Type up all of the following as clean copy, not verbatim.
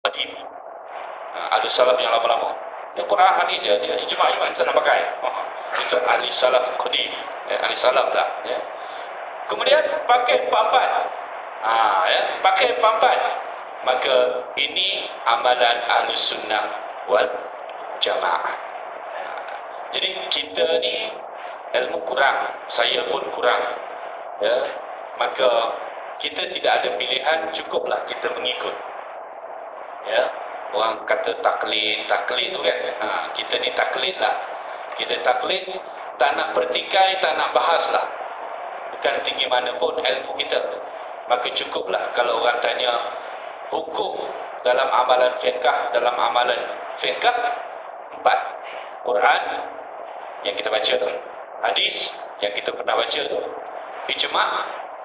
qadim. Ahli salaf yang lama-lama. Dia Quran hadis je, dia ijma' kita nak pakai. Itu ahli salaf qadim. Ahli salaf lah. Ya. Kemudian pakai empat-empat. Pakai empat-empat. Maka ini amalan ahli sunnah wal jamaah. Jadi kita ni ilmu kurang, saya pun kurang. Ya. Maka kita tidak ada pilihan, cukuplah kita mengikut. Ya. Orang kata taklid tu kan. Kita ni taklid lah. Kita taklid, tak nak pertikai, tak nak bahas lah. Bukan tinggi mana pun ilmu kita. Maka cukuplah kalau orang tanya hukum dalam amalan fiqh, empat. Quran yang kita baca tu, hadis yang kita pernah baca tu, ijma',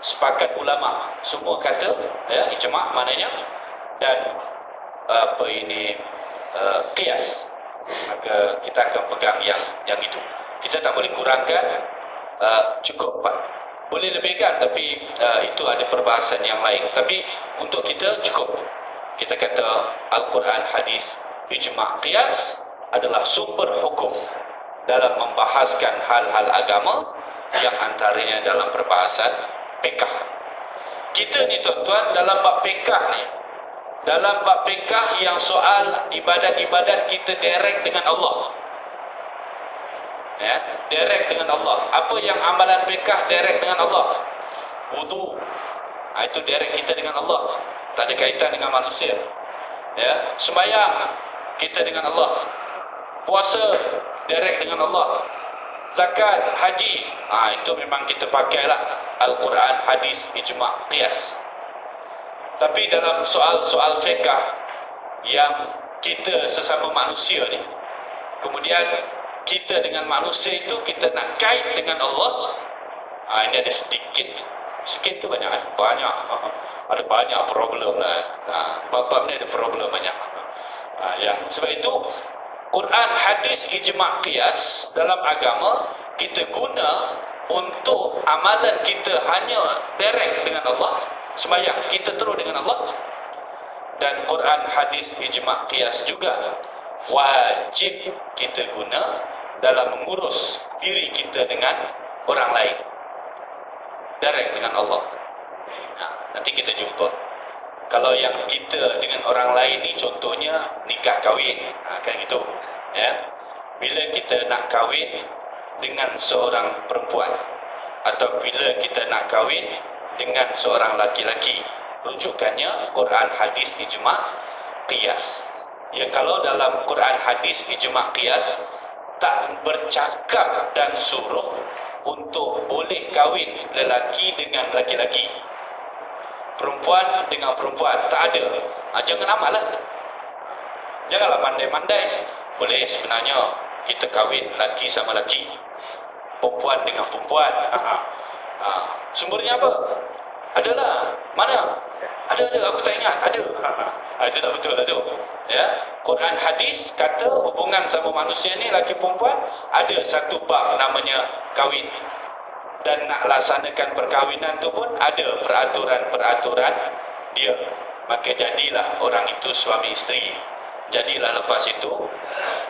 sepakat ulama semua kata, ya, ijma' maknanya, dan qiyas. Maka kita akan pegang yang itu. Kita tak boleh kurangkan, cukup 4. Boleh lebihkan, tapi itu ada perbahasan yang lain. Tapi untuk kita cukup. Kita kata Al-Quran, hadis, ijma', qiyas adalah sumber hukum dalam membahaskan hal-hal agama, yang antaranya dalam perbahasan fiqh. Kita ni tuan-tuan dalam bab fiqh ni, dalam bab fiqh yang soal ibadat-ibadat kita direct dengan Allah. Ya, direct dengan Allah. Apa yang amalan fiqh direct dengan Allah? Wudu. Itu direct kita dengan Allah. Tak ada kaitan dengan manusia. Ya, sembahyang kita dengan Allah. Puasa direct dengan Allah. Zakat, haji, itu memang kita pakailah Al-Quran, hadis, ijma', qiyas. Tapi dalam soal-soal fiqh yang kita sesama manusia ni, kemudian kita dengan manusia itu kita nak kait dengan Allah, ini ada sikit tu banyak. Ada banyak problem lah. Bab-bab ni ada problem banyak. Ya, sebab itu Quran, hadis, ijma', qiyas dalam agama kita guna untuk amalan kita hanya direct dengan Allah. Sembahyang kita terus dengan Allah. Dan Quran, hadis, ijma', qiyas juga wajib kita guna dalam mengurus diri kita dengan orang lain, direct dengan Allah. Nanti kita jumpa. Kalau yang kita dengan orang lain ni contohnya nikah kahwin, kan gitu. Ya. Bila kita nak kahwin dengan seorang perempuan, atau bila kita nak kahwin dengan seorang laki-laki, rujukannya Quran, hadis, ijma', qiyas. Ya, kalau dalam Quran, hadis, ijma', qiyas tak bercakap dan suruh untuk boleh kahwin lelaki dengan laki-laki, perempuan dengan perempuan, tak ada. Jangan amal lah. Janganlah pandai-pandai. Boleh sebenarnya kita kahwin laki sama laki, perempuan dengan perempuan. Sumbernya apa? Adalah. Mana? Ada, aku tak ingat. Ada. Itu tak betul lah tu. Ya. Quran, hadis kata hubungan sama manusia ni laki perempuan ada satu bab namanya kahwin. Dan nak laksanakan perkahwinan tu pun ada peraturan-peraturan dia. Maka jadilah orang itu suami isteri. Jadilah lepas itu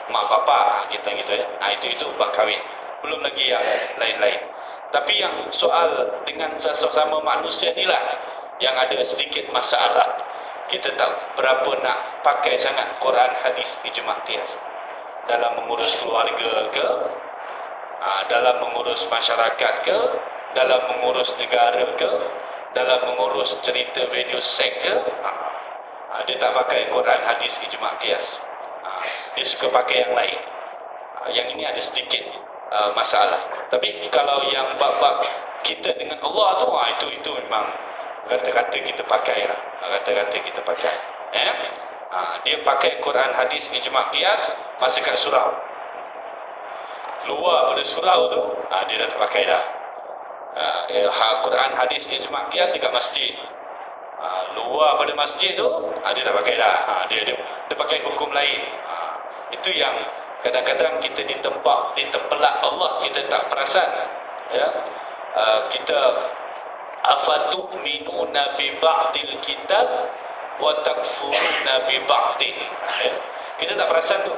mak bapa kita gitu ya. Itu bab kahwin. Belum lagi yang lain-lain. Tapi yang soal dengan sesama manusia ni lah yang ada sedikit masalah. Kita tak berapa nak pakai sangat Quran, hadis, ijma', qiyas dalam mengurus keluarga ke, dalam mengurus masyarakat ke, dalam mengurus negara ke, dalam mengurus cerita video seks ke. Dia tak pakai Quran, hadis, ijma', qiyas. Dia suka pakai yang lain. Yang ini ada sedikit masalah. Tapi kalau yang bab-bab kita dengan Allah tu, itu memang kata-kata kita pakai lah. Kata-kata kita pakai. Dia pakai Quran, hadis, ijma', qiyas masa kat surau. Luar pada surau tu, dia dah tak pakai dah. Quran, hadis, ijma', qiyas dekat masjid. Luar pada masjid tu, dia tak pakai dah. Dia pakai hukum lain. Itu yang kadang-kadang kita ditempelak Allah, kita tak perasan. Ya. Kita afatu'minuna bi ba'dil kitab wa takfuruna bi ba'din. Kita tak perasan tu.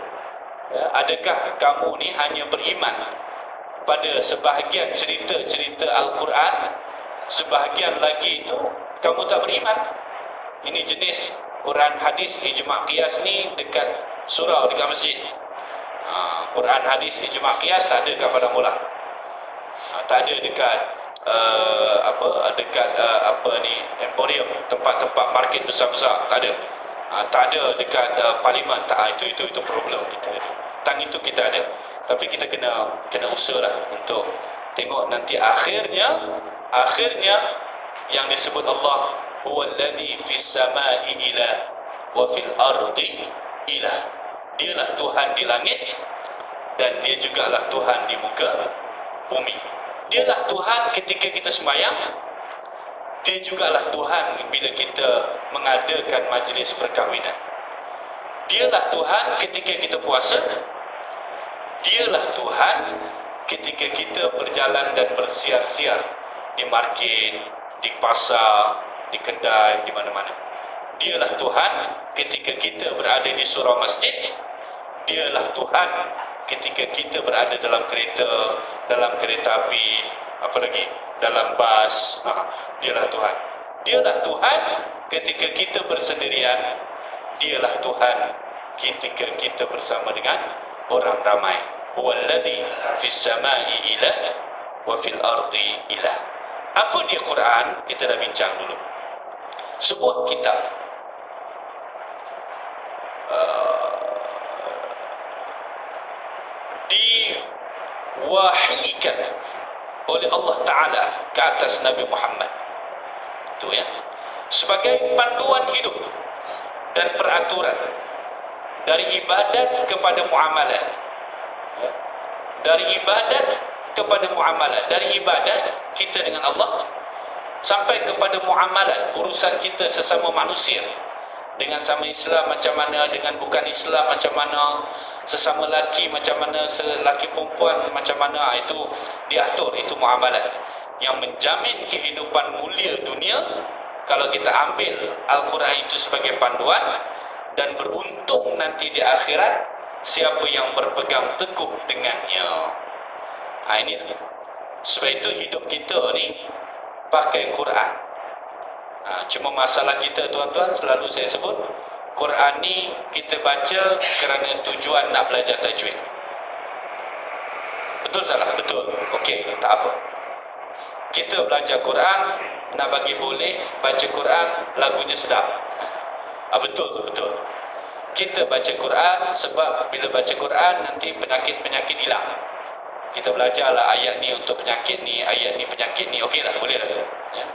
Adakah kamu ni hanya beriman pada sebahagian cerita-cerita Al-Quran, sebahagian lagi itu kamu tak beriman? Ini jenis Quran, hadis, ijma' qiyas ni dekat surau, dekat masjid. Quran, hadis, ijma' qiyas tak ada kat Padang Bola. Tak ada dekat dekat Emporium, tempat-tempat market besar-besar, tak ada. Tak ada dekat parlimen. Tak, itu problem kita itu. Tang itu kita ada. Tapi kita kena usaha lah untuk tengok nanti akhirnya yang disebut Allah huwallazi fis samai ilah wa fil ardi ilah. Dialah Tuhan di langit dan dia jugalah Tuhan di muka bumi. Dialah Tuhan ketika kita sembahyang. Dia jugalah Tuhan bila kita mengadakan majlis perkahwinan. Dialah Tuhan ketika kita puasa. Dialah Tuhan ketika kita berjalan dan bersiar-siar di market, di pasar, di kedai, di mana-mana. Dialah Tuhan ketika kita berada di surau masjid. Dialah Tuhan ketika kita berada dalam kereta api, apa lagi, dalam bas. Dialah Tuhan. Dialah Tuhan ketika kita bersendirian. Dialah Tuhan ketika kita bersama dengan orang ramai. Huwallazi fis samai ilah wa fil ardi ilah. Apa dia Quran? Kita dah bincang dulu. Sebuah kitab diwahykan oleh Allah Ta'ala ke atas Nabi Muhammad. Itu ya, sebagai panduan hidup dan peraturan, dari ibadat kepada muamalat, dari ibadat kepada muamalat, dari ibadat kita dengan Allah sampai kepada muamalat, urusan kita sesama manusia, dengan sama Islam macam mana, dengan bukan Islam macam mana, sesama laki macam mana, lelaki perempuan macam mana. Itu diatur, itu muamalat yang menjamin kehidupan mulia dunia kalau kita ambil Al-Quran itu sebagai panduan, dan beruntung nanti di akhirat siapa yang berpegang teguh dengannya. Ini sebab itu hidup kita ni pakai Quran. Cuma masalah kita tuan-tuan, selalu saya sebut, Quran ni kita baca kerana tujuan nak belajar tajwid. Betul salah? Betul. Okey, tak apa. Kita belajar Quran nak bagi boleh baca Quran lagunya sedap. Betul. Kita baca Quran sebab bila baca Quran nanti penyakit-penyakit hilang. Kita belajarlah ayat ni untuk penyakit ni, ayat ni penyakit ni. Okeylah, boleh lah. Ya.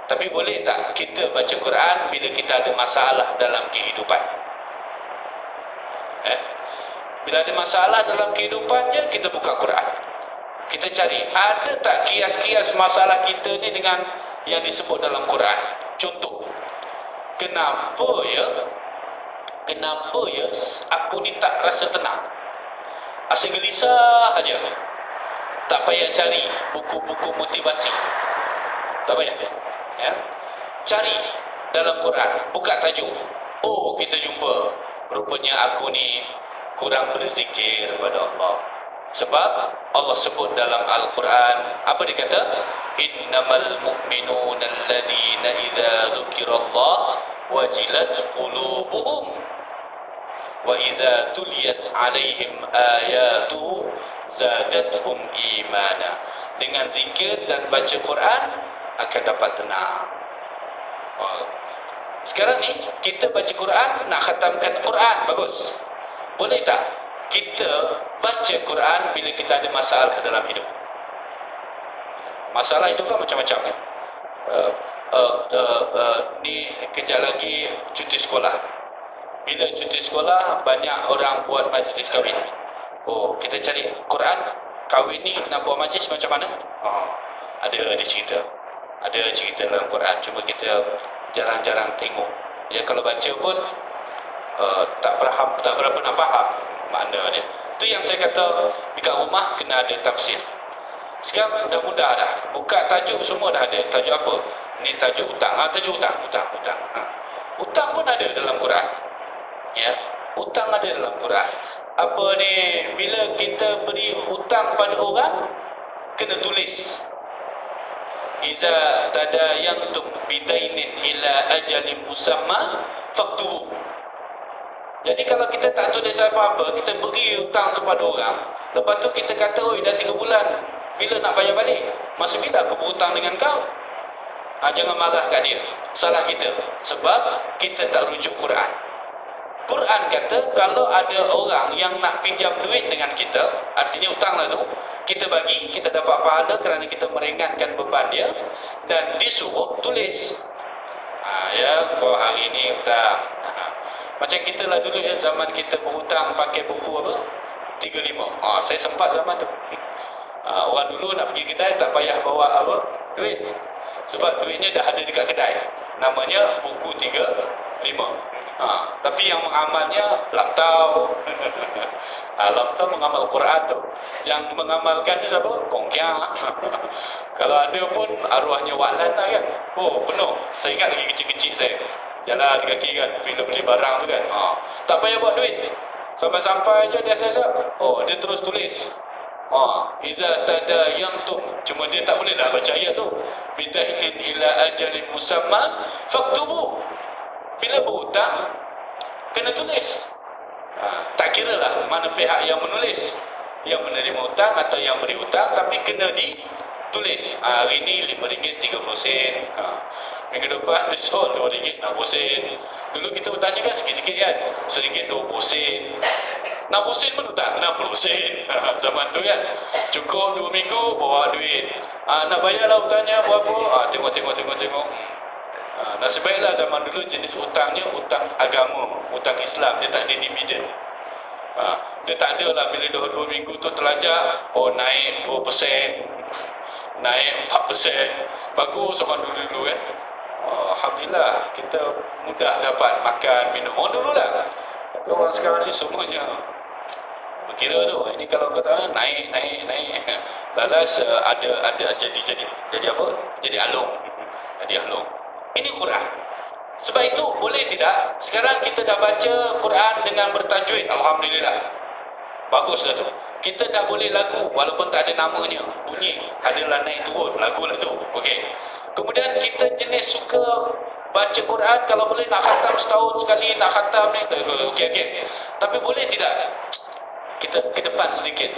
Tapi boleh tak kita baca Quran bila kita ada masalah dalam kehidupan? Bila ada masalah dalam kehidupannya, kita buka Quran. Kita cari, ada tak kias-kias masalah kita ni dengan yang disebut dalam Quran? Contoh, kenapa ya aku ni tak rasa tenang? Asyik gelisah aja. Tak payah cari buku-buku motivasi. Tak payah. Ya. Cari dalam Quran, buka tajuk. Oh, kita jumpa rupanya aku ni kurang berzikir kepada Allah. Sebab Allah sebut dalam Al-Quran, apa dia kata? Innamal mu'minuna alladhina idza dzukirallah wajilat qulubuhum wa idza tuliyat alaihim ayatuhu zadatuhum imana. Dengan zikir dan baca Quran akan dapat tenang. Sekarang ni kita baca Quran, nak khatamkan Quran, bagus. Boleh tak kita baca Quran bila kita ada masalah dalam hidup? Masalah hidup kan macam-macam kan. Ni kejap lagi cuti sekolah. Bila cuti sekolah, banyak orang buat majlis kahwin. Oh, kita cari Quran, kahwin ni nak buat majlis macam mana? Ada cerita. Ada cerita dalam Quran, cuma kita jarang-jarang tengok. Ya, kalau baca pun tak berapa nak faham makna dia. Itu yang saya kata, dekat rumah kena ada tafsir. Sekarang dah mudah dah. Buka tajuk semua dah ada. Tajuk apa? Ni tajuk hutang. Tajuk hutang. Hutang pun ada dalam Quran. Ya, hutang ada dalam Quran. Apa ni, bila kita beri hutang pada orang, kena tulis. Iza tadayantum bidainin ila ajalin musamma faktubu. Jadi kalau kita tak tulis apa-apa, kita beri hutang kepada orang, lepas tu kita kata, oi dah 3 bulan, bila nak bayar balik? Masa bila aku berhutang dengan kau? Jangan marah kat dia. Salah kita. Sebab kita tak rujuk Quran. Quran kata kalau ada orang yang nak pinjam duit dengan kita, artinya hutang lah tu, kita bagi, kita dapat pahala kerana kita meringankan beban dia, dan disuruh tulis. Ya, kau hari ni hutang. Macam kita lah dulu ya, zaman kita berhutang pakai buku apa? 35. Saya sempat zaman tu. Orang dulu nak pergi kedai tak payah bawa apa? Duit. Sebab duitnya dah ada dekat kedai. Namanya buku 35. Tapi yang mengamalnya laptau. Laptau mengamal Quran tu. Yang mengamalkan ni siapa? Kongkia. Kalau ada pun arwahnya Waklan lah kan. Penuh. Saya ingat lagi kecil-kecil saya jalan di kaki kan, bila beli barang tu kan. Tak payah buat duit. Sampai-sampai je dia siap. Dia terus tulis. Iza tadayantum. Cuma dia tak boleh dah baca ayat tu. Bidahin ila ajalin musamma faktubu. Bila berhutang, kena tulis. Tak kira lah mana pihak yang menulis, yang menerima hutang atau yang beri hutang, tapi kena ditulis. Hari ni RM5.30. Minggu depan besok RM2.60. Dulu kita hutangnya kan sikit-sikit kan, RM1.20. 60 pun hutang 60 sen. Zaman tu kan, cukup 2 minggu bawa duit. Nak bayar lah hutangnya berapa? Tengok. Nasib baiklah zaman dulu jenis hutangnya hutang agama, hutang Islam. Dia tak ada dividend. Dia tak ada lah bila dah 2 minggu tu terlajak, naik 2%, naik 4%. Bagus zaman dulu kan. Alhamdulillah kita mudah dapat makan, minum. Orang dulu lah. Tapi orang sekarang ni semuanya berkira tu. Ini kalau kata naik. Lalas ada jadi apa? Jadi alung. Ini Quran. Sebab itu boleh tidak sekarang kita dah baca Quran dengan bertajwid, alhamdulillah. Baguslah tu. Kita dah boleh lagu walaupun tak ada namanya. Bunyi adalah naik turun lagu lah tu. Okey. Kemudian kita jenis suka baca Quran, kalau boleh nak khatam setahun sekali, nak khatam ni. Okey. Tapi boleh tidak kita ke depan sedikit,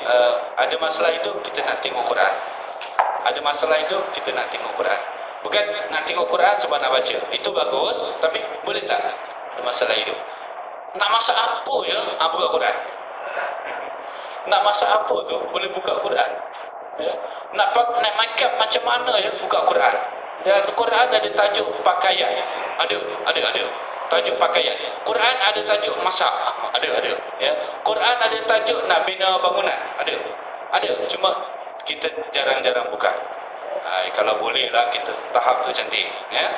ada masalah hidup kita nak tengok Quran. Ada masalah hidup kita nak tengok Quran. Bukan nak tengok Quran sebab nak baca. Itu bagus, tapi boleh tak ada masalah hidup? Nak masak apa ya? Buka Quran. Nak masak apa tu? Boleh buka Quran. Ya. Nak make up macam mana ya? Buka Quran. Ya, Quran ada tajuk pakaian. Ada. Tajuk pakaian. Quran ada tajuk masak. Ada. Ya. Quran ada tajuk nak bina bangunan. Ada. Cuma kita jarang-jarang buka. Kalau boleh lah kita tahap tu cantik. Ya.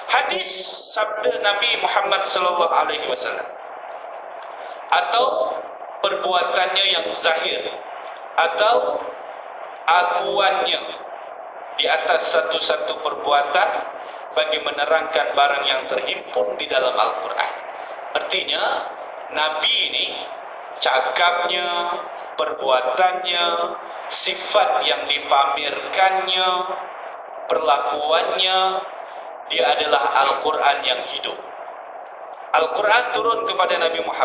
Hadis sabda Nabi Muhammad sallallahu alaihi wasallam atau perbuatannya yang zahir atau akuannya di atas satu-satu perbuatan bagi menerangkan barang yang terhimpun di dalam Al-Quran. Artinya Nabi ini cakapnya, perbuatannya, sifat yang dipamerkannya, perlakuannya, dia adalah Al-Quran yang hidup. Al-Quran turun kepada Nabi Muhammad